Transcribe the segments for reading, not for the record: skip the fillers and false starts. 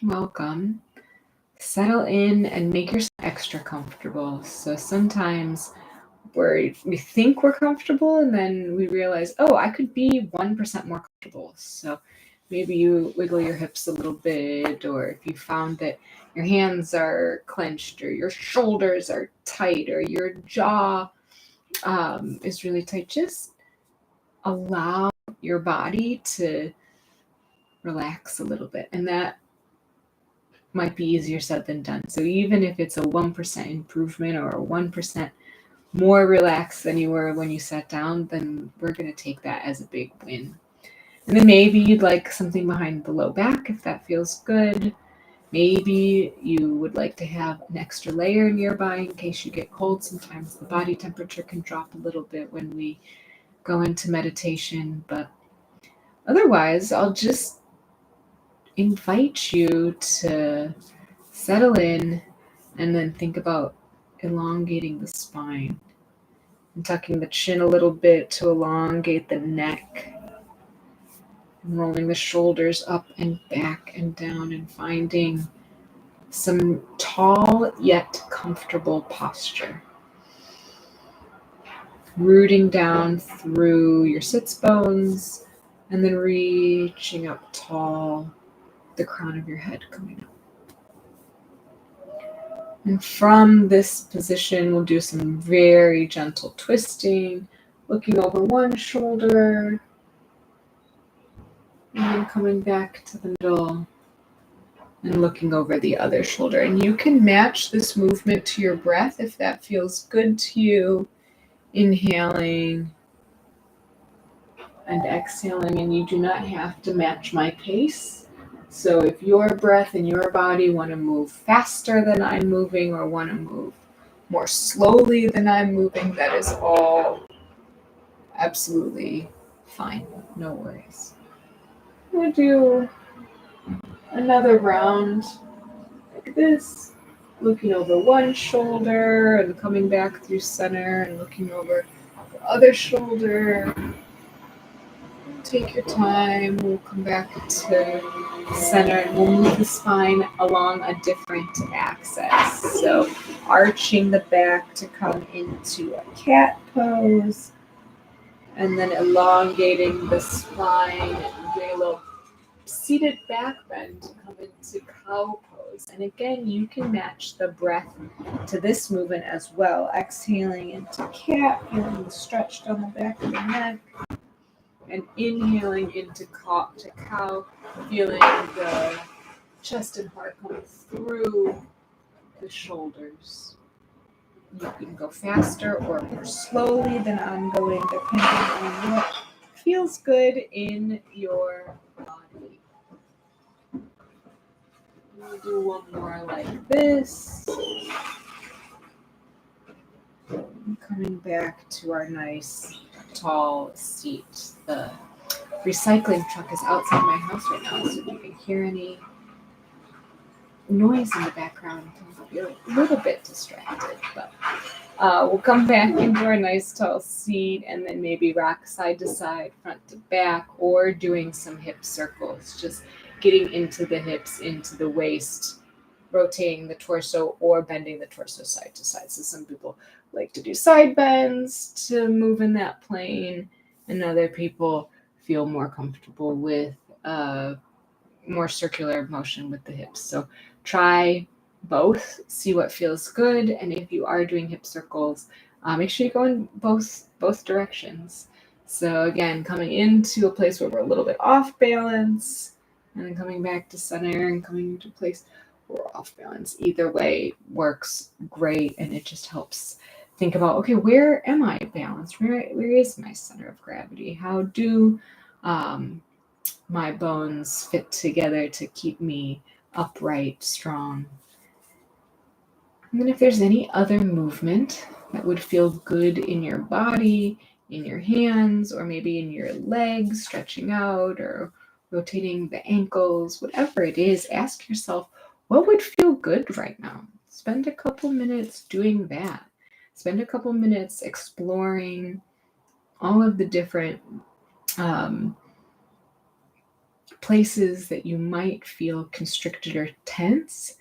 Welcome. Settle in and make yourself extra comfortable. So sometimes we think we're comfortable and then we realize, oh, I could be 1% more comfortable. So maybe you wiggle your hips a little bit, or if you found that your hands are clenched or your shoulders are tight or your jaw is really tight, just allow your body to relax a little bit. And that might be easier said than done. So even if it's a 1% improvement or a 1% more relaxed than you were when you sat down, then we're going to take that as a big win. And then maybe you'd like something behind the low back if that feels good. Maybe you would like to have an extra layer nearby in case you get cold. Sometimes the body temperature can drop a little bit when we go into meditation. But otherwise, I'll just invite you to settle in and then think about elongating the spine and tucking the chin a little bit to elongate the neck, and rolling the shoulders up and back and down, and finding some tall yet comfortable posture. Rooting down through your sits bones and then reaching up tall, the crown of your head coming up. And from this position, we'll do some very gentle twisting, looking over one shoulder, and then coming back to the middle and looking over the other shoulder. And you can match this movement to your breath if that feels good to you. Inhaling and exhaling, and you do not have to match my pace. So if your breath and your body want to move faster than I'm moving or want to move more slowly than I'm moving, that is all absolutely fine. No worries. I'm going to do another round like this, looking over one shoulder and coming back through center and looking over the other shoulder. Take your time. We'll come back to center and we'll move the spine along a different axis. So arching the back to come into a cat pose, and then elongating the spine and doing a little seated back bend to come into cow pose. And again, you can match the breath to this movement as well. Exhaling into cat, feeling the stretch down the back of the neck, and inhaling into cow, feeling the chest and heart come through the shoulders. You can go faster or more slowly than I'm going, depending on what feels good in your body. We'll do one more like this. Coming back to our nice tall seat. The recycling truck is outside my house right now, so if you can hear any noise in the background, you're a little bit distracted, but we'll come back into our nice tall seat and then maybe rock side to side, front to back, or doing some hip circles, just getting into the hips, into the waist, rotating the torso or bending the torso side to side. So some people like to do side bends to move in that plane, and other people feel more comfortable with more circular motion with the hips. So try both, see what feels good, and if you are doing hip circles, make sure you go in both directions. So again, coming into a place where we're a little bit off balance, and then coming back to center and coming into a place where we're off balance. Either way works great, and it just helps think about, okay, where am I balanced? Where is my center of gravity? How do my bones fit together to keep me upright, strong? And then if there's any other movement that would feel good in your body, in your hands, or maybe in your legs, stretching out or rotating the ankles, whatever it is, ask yourself, what would feel good right now? Spend a couple minutes doing that. Spend a couple minutes exploring all of the different places that you might feel constricted or tense,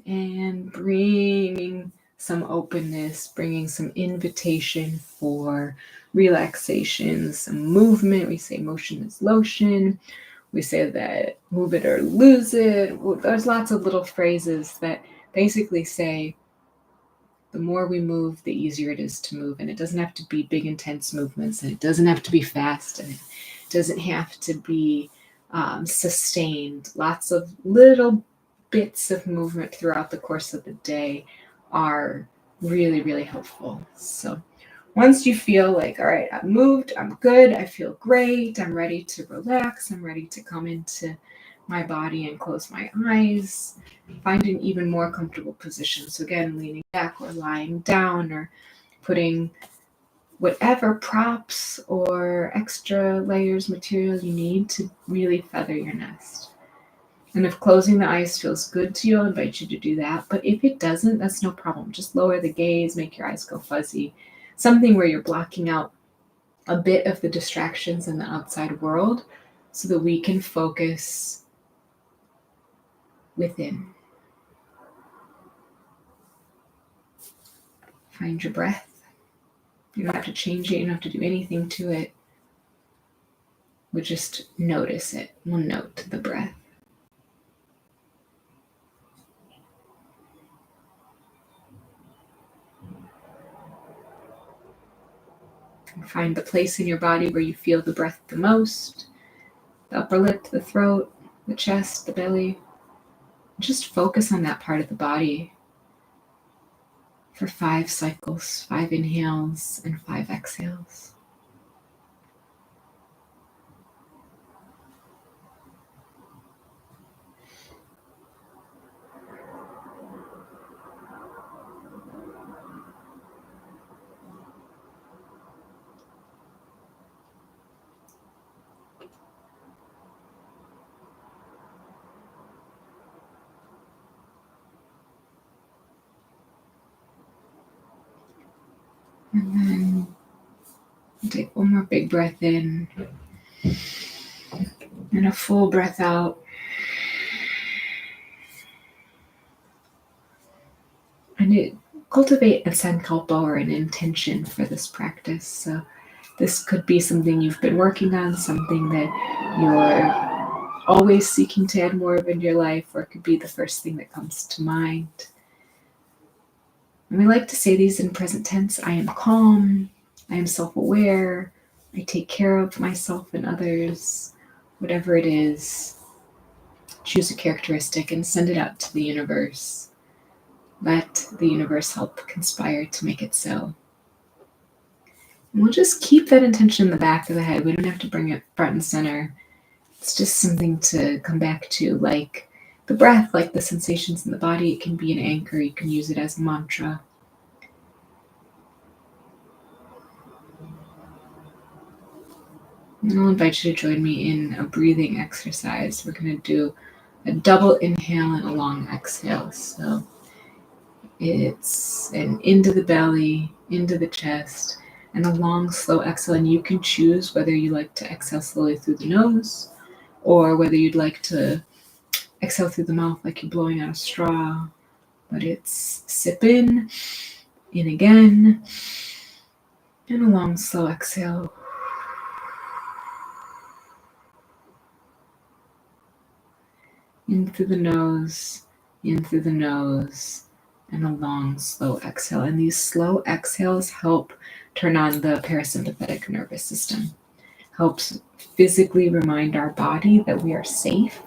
and bringing some openness, bringing some invitation for relaxation, some movement. We say motion is lotion. We say that move it or lose it. There's lots of little phrases that basically say the more we move, the easier it is to move. And it doesn't have to be big, intense movements, and it doesn't have to be fast, and it doesn't have to be sustained. Lots of little bits of movement throughout the course of the day are really, really helpful. So once you feel like, all right, I've moved, I'm good, I feel great, I'm ready to relax, I'm ready to come into my body and close my eyes, find an even more comfortable position. So again, leaning back or lying down or putting whatever props or extra layers, material you need to really feather your nest. And if closing the eyes feels good to you, I'll invite you to do that. But if it doesn't, that's no problem. Just lower the gaze, make your eyes go fuzzy. Something where you're blocking out a bit of the distractions in the outside world so that we can focus within. Find your breath. You don't have to change it. You don't have to do anything to it. We just notice it. We'll note the breath. And find the place in your body where you feel the breath the most. The upper lip, the throat, the chest, the belly. Just focus on that part of the body for 5 cycles, 5 inhales and 5 exhales. And then take one more big breath in and a full breath out. And cultivate a sankalpa or an intention for this practice. So this could be something you've been working on, something that you're always seeking to add more of in your life, or it could be the first thing that comes to mind. And we like to say these in present tense. I am calm. I am self-aware. I take care of myself and others. Whatever it is, choose a characteristic and send it out to the universe. Let the universe help conspire to make it so. And we'll just keep that intention in the back of the head. We don't have to bring it front and center. It's just something to come back to, like the breath, like the sensations in the body. It can be an anchor. You can use it as a mantra. And I'll invite you to join me in a breathing exercise. We're going to do a double inhale and a long exhale. So it's an into the belly, into the chest, and a long, slow exhale. And you can choose whether you like to exhale slowly through the nose or whether you'd like to exhale through the mouth like you're blowing out a straw. But it's sip in again, and a long, slow exhale. In through the nose, and a long, slow exhale. And these slow exhales help turn on the parasympathetic nervous system. Helps physically remind our body that we are safe,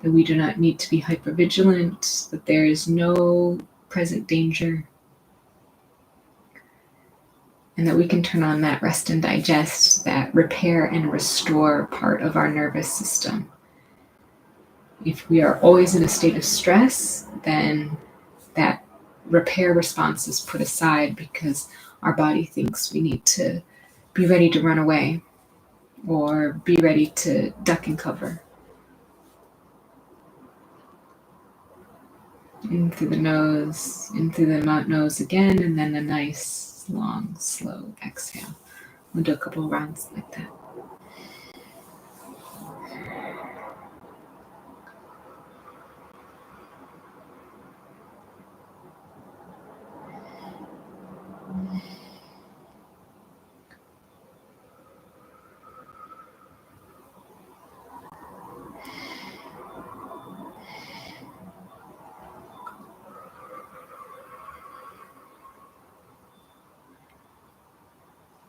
that we do not need to be hypervigilant, that there is no present danger, and that we can turn on that rest and digest, that repair and restore part of our nervous system. If we are always in a state of stress, then that repair response is put aside because our body thinks we need to be ready to run away or be ready to duck and cover. In through the nose, in through the nose again, and then a nice, long, slow exhale. We'll do a couple of rounds like that.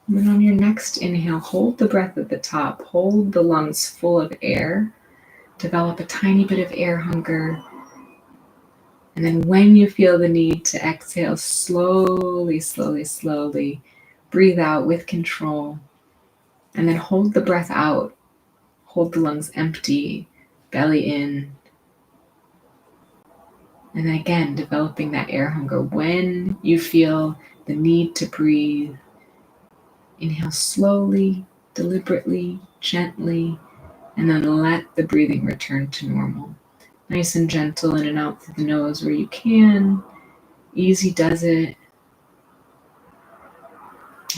And then on your next inhale, hold the breath at the top. Hold the lungs full of air. Develop a tiny bit of air hunger. And then when you feel the need to exhale, slowly, slowly, slowly breathe out with control. And then hold the breath out. Hold the lungs empty, belly in. And then again, developing that air hunger. When you feel the need to breathe, inhale slowly, deliberately, gently, and then let the breathing return to normal. Nice and gentle in and out through the nose where you can. Easy does it.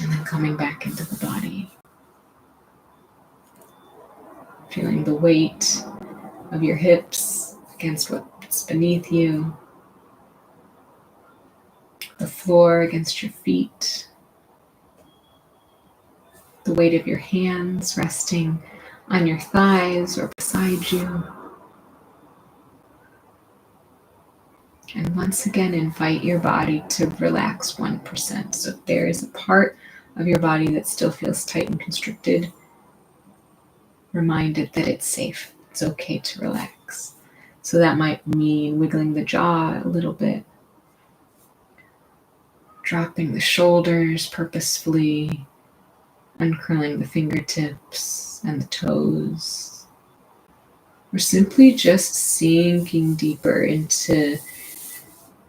And then coming back into the body. Feeling the weight of your hips against what's beneath you. The floor against your feet. The weight of your hands resting on your thighs or beside you. And once again, invite your body to relax 1%. So if there is a part of your body that still feels tight and constricted, remind it that it's safe. It's okay to relax. So that might mean wiggling the jaw a little bit, dropping the shoulders purposefully, uncurling the fingertips and the toes, or simply just sinking deeper into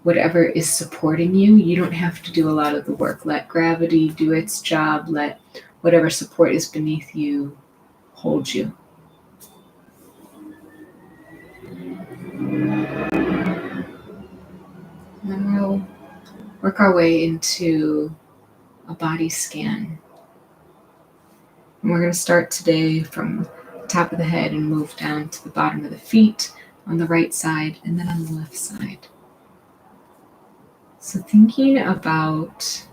whatever is supporting you. You don't have to do a lot of the work. Let gravity do its job. Let whatever support is beneath you hold you. And then we'll work our way into a body scan. And we're going to start today from the top of the head and move down to the bottom of the feet on the right side and then on the left side. So thinking about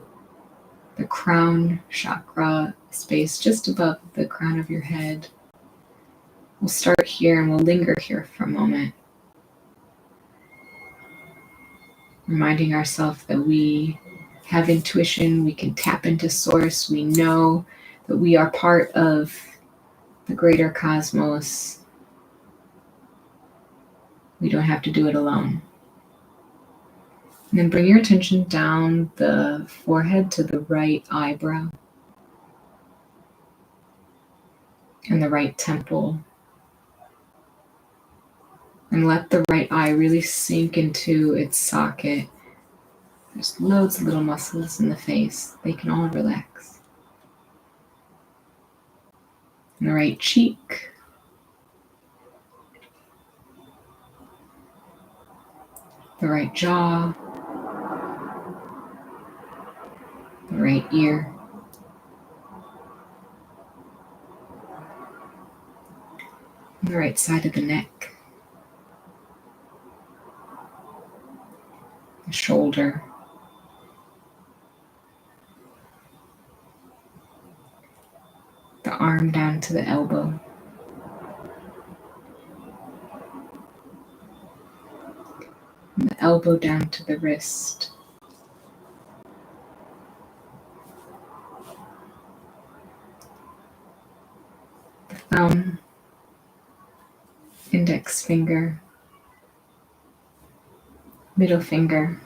the crown chakra space just above the crown of your head. We'll start here and we'll linger here for a moment. Reminding ourselves that we have intuition, we can tap into source, we know that we are part of the greater cosmos. We don't have to do it alone. And then bring your attention down the forehead to the right eyebrow and the right temple. And let the right eye really sink into its socket. There's loads of little muscles in the face. They can all relax. And the right cheek. The right jaw. The right ear. And the right side of the neck. The shoulder. The arm down to the elbow. And the elbow down to the wrist. The thumb. Index finger. Middle finger.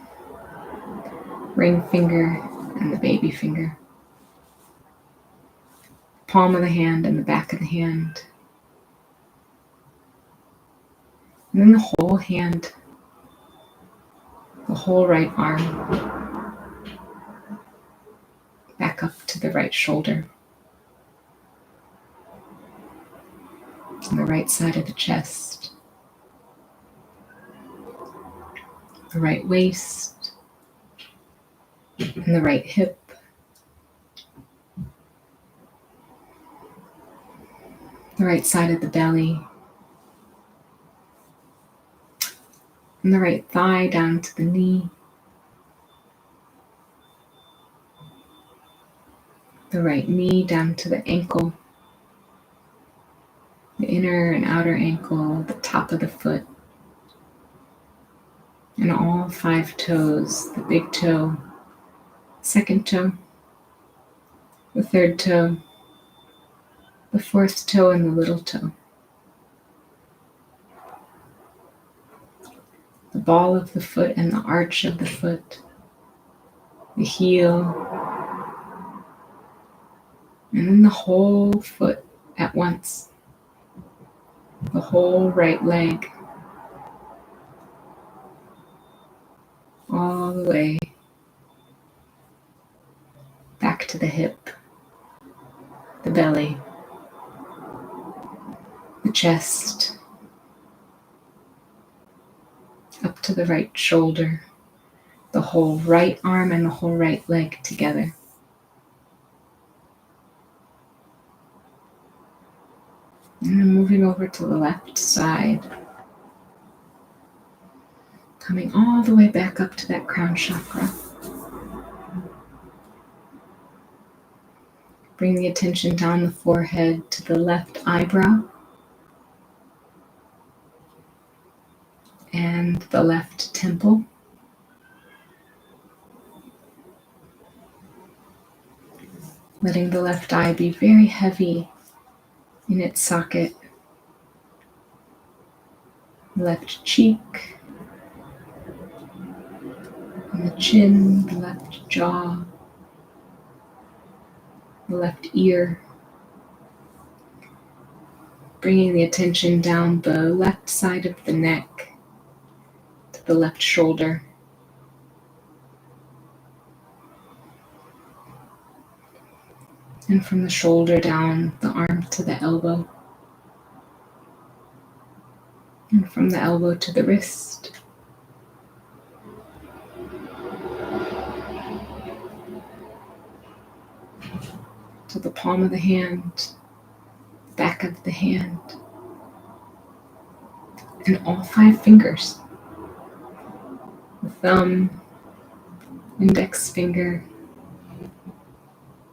Ring finger and the baby finger. Palm of the hand and the back of the hand. And then the whole hand, the whole right arm, back up to the right shoulder. And the right side of the chest. The right waist. And the right hip. The right side of the belly. And the right thigh down to the knee. The right knee down to the ankle. The inner and outer ankle, the top of the foot. And all 5 toes, the big toe, second toe, the third toe, the fourth toe, and the little toe. The ball of the foot and the arch of the foot, the heel, and then the whole foot at once, the whole right leg, all the way back to the hip, the belly, the chest, up to the right shoulder, the whole right arm and the whole right leg together. And then moving over to the left side, coming all the way back up to that crown chakra. Bring the attention down the forehead to the left eyebrow and the left temple. Letting the left eye be very heavy in its socket. Left cheek, and the chin, the left jaw, the left ear. Bringing the attention down the left side of the neck to the left shoulder. And from the shoulder down the arm to the elbow. And from the elbow to the wrist. To the palm of the hand, back of the hand, and all 5 fingers. The thumb, index finger,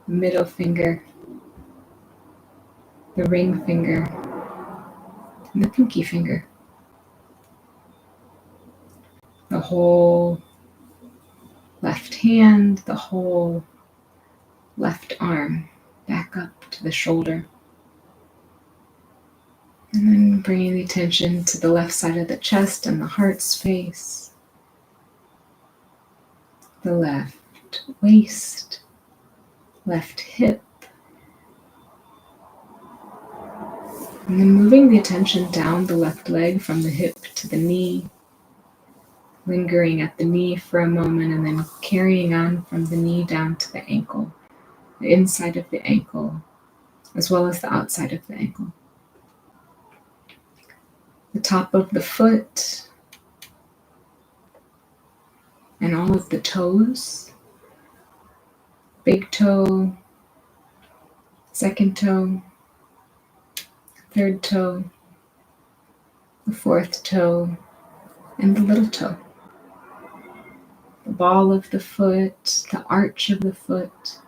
middle finger, the ring finger, and the pinky finger. The whole left hand, the whole left arm, back up to the shoulder. And then bringing the attention to the left side of the chest and the heart space. The left waist, left hip. And then moving the attention down the left leg from the hip to the knee. Lingering at the knee for a moment and then carrying on from the knee down to the ankle. The inside of the ankle, as well as the outside of the ankle. The top of the foot, and all of the toes. Big toe, second toe, third toe, the fourth toe, and the little toe. The ball of the foot, the arch of the foot,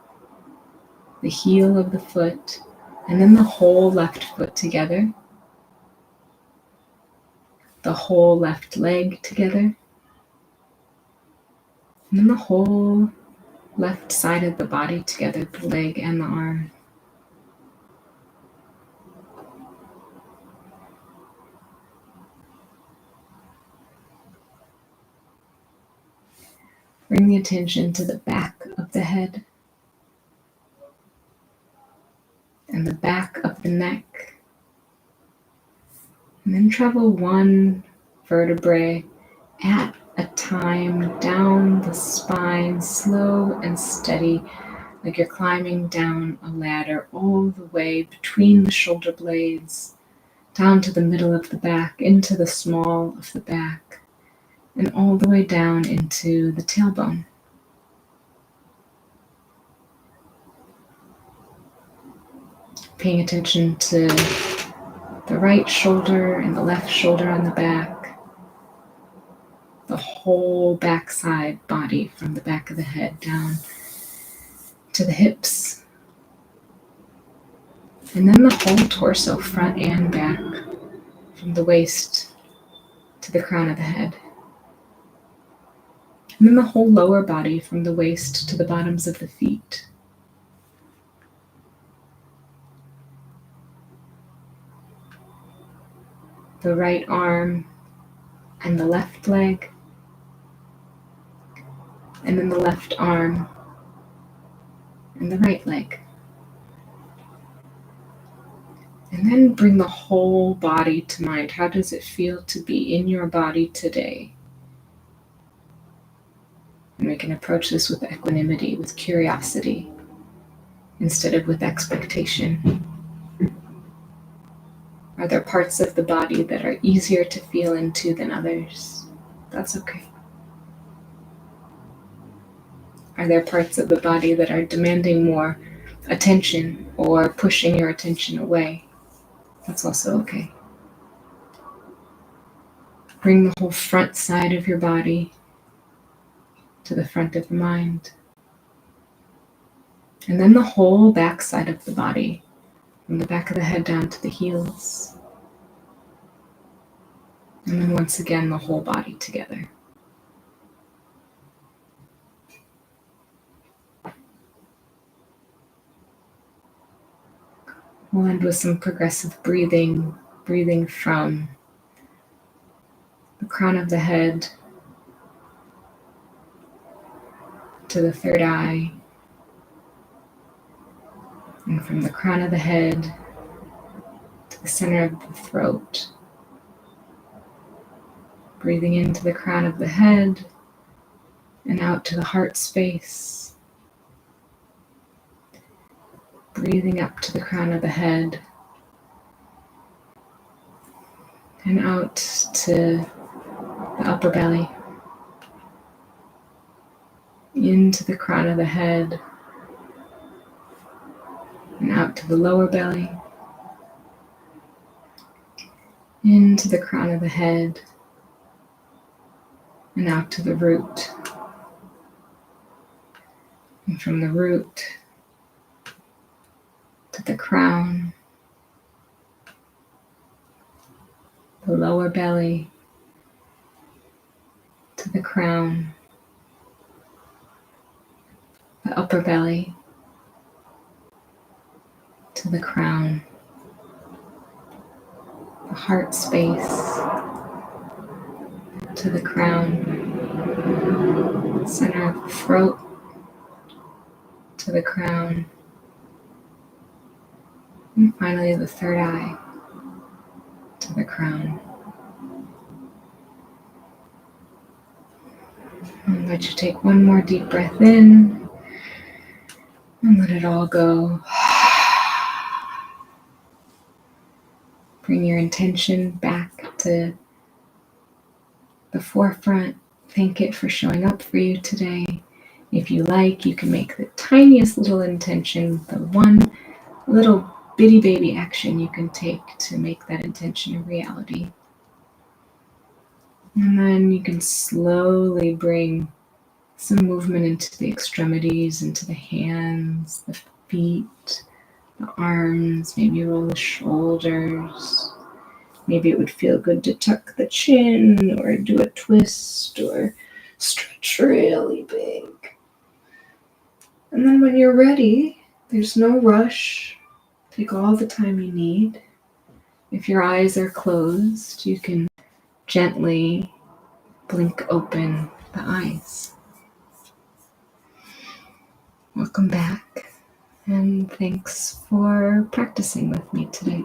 the heel of the foot, and then the whole left foot together, the whole left leg together, and then the whole left side of the body together, the leg and the arm. Bring the attention to the back of the head and the back of the neck. And then travel 1 vertebrae at a time down the spine, slow and steady, like you're climbing down a ladder all the way between the shoulder blades, down to the middle of the back, into the small of the back, and all the way down into the tailbone. Paying attention to the right shoulder and the left shoulder on the back, the whole backside body from the back of the head down to the hips, and then the whole torso, front and back, from the waist to the crown of the head. And then the whole lower body from the waist to the bottoms of the feet. the right arm and the left leg, and then the left arm and the right leg. And then bring the whole body to mind. How does it feel to be in your body today? And we can approach this with equanimity, with curiosity, instead of with expectation. Are there parts of the body that are easier to feel into than others? That's okay. Are there parts of the body that are demanding more attention or pushing your attention away? That's also okay. Bring the whole front side of your body to the front of the mind. And then the whole back side of the body, from the back of the head down to the heels. And then once again, the whole body together. We'll end with some progressive breathing, breathing from the crown of the head to the third eye, and from the crown of the head to the center of the throat. Breathing into the crown of the head and out to the heart space. Breathing up to the crown of the head and out to the upper belly. Into the crown of the head and out to the lower belly. Into the crown of the head and out to the root. And from the root to the crown, the lower belly to the crown, the upper belly to the crown, the heart space to the crown, center of the throat to the crown, and finally the third eye to the crown. And let you take one more deep breath in and let it all go. Bring your intention back to the forefront. Thank it for showing up for you today. If you like, you can make the tiniest little intention, the one little bitty baby action you can take to make that intention a reality. And then you can slowly bring some movement into the extremities, into the hands, the feet, the arms, maybe roll the shoulders. Maybe it would feel good to tuck the chin or do a twist or stretch really big. And then when you're ready, there's no rush. Take all the time you need. If your eyes are closed, you can gently blink open the eyes. Welcome back, and thanks for practicing with me today.